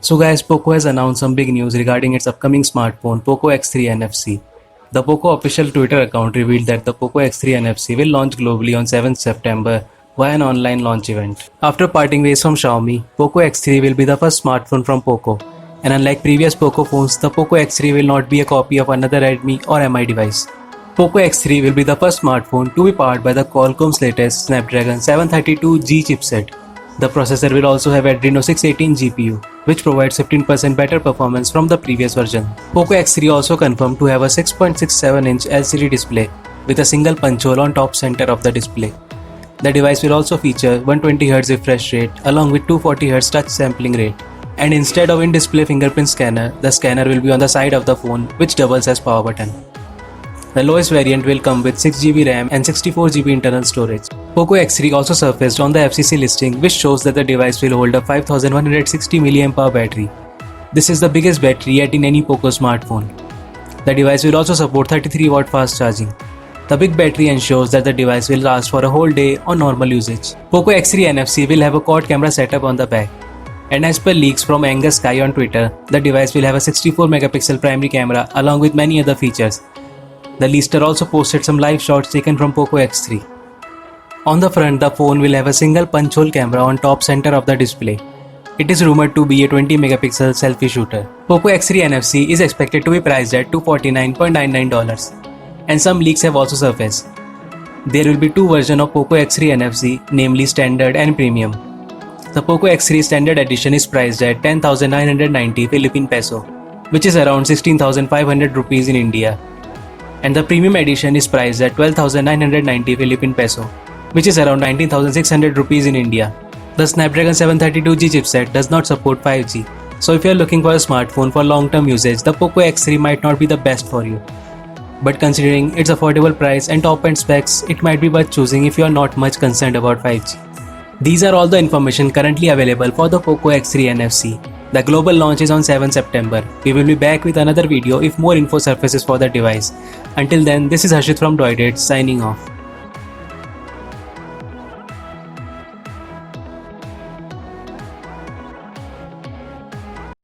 So guys, Poco has announced some big news regarding its upcoming smartphone, Poco X3 NFC. The Poco official Twitter account revealed that the Poco X3 NFC will launch globally on 7th September via an online launch event. After parting ways from Xiaomi, Poco X3 will be the first smartphone from Poco. And unlike previous Poco phones, the Poco X3 will not be a copy of another Redmi or Mi device. Poco X3 will be the first smartphone to be powered by the Qualcomm's latest Snapdragon 732G chipset. The processor will also have Adreno 618 GPU, which provides 15% better performance from the previous version. Poco X3 also confirmed to have a 6.67-inch LCD display with a single punch hole on top center of the display. The device will also feature 120Hz refresh rate along with 240Hz touch sampling rate. And instead of in-display fingerprint scanner, the scanner will be on the side of the phone, which doubles as power button. The lowest variant will come with 6GB RAM and 64GB internal storage. Poco X3 also surfaced on the FCC listing, which shows that the device will hold a 5160 mAh battery. This is the biggest battery yet in any Poco smartphone. The device will also support 33W fast charging. The big battery ensures that the device will last for a whole day on normal usage. Poco X3 NFC will have a quad camera setup on the back. And as per leaks from Angus Sky on Twitter, the device will have a 64MP primary camera along with many other features. The leaster also posted some live shots taken from Poco X3. On the front, the phone will have a single punch hole camera on top center of the display. It is rumored to be a 20MP selfie shooter. Poco X3 NFC is expected to be priced at $249.99, and some leaks have also surfaced. There will be two versions of Poco X3 NFC, namely Standard and Premium. The Poco X3 Standard Edition is priced at 10,990 Philippine Peso, which is around 16,500 rupees in India. And the Premium Edition is priced at 12,990 Philippine Peso, which is around 19,600 rupees in India. The Snapdragon 732G chipset does not support 5G, so if you are looking for a smartphone for long-term usage, the Poco X3 might not be the best for you. But considering its affordable price and top-end specs, it might be worth choosing if you are not much concerned about 5G. These are all the information currently available for the Poco X3 NFC. The global launch is on 7 September. We will be back with another video if more info surfaces for the device. Until then, this is Harshit from Droided signing off.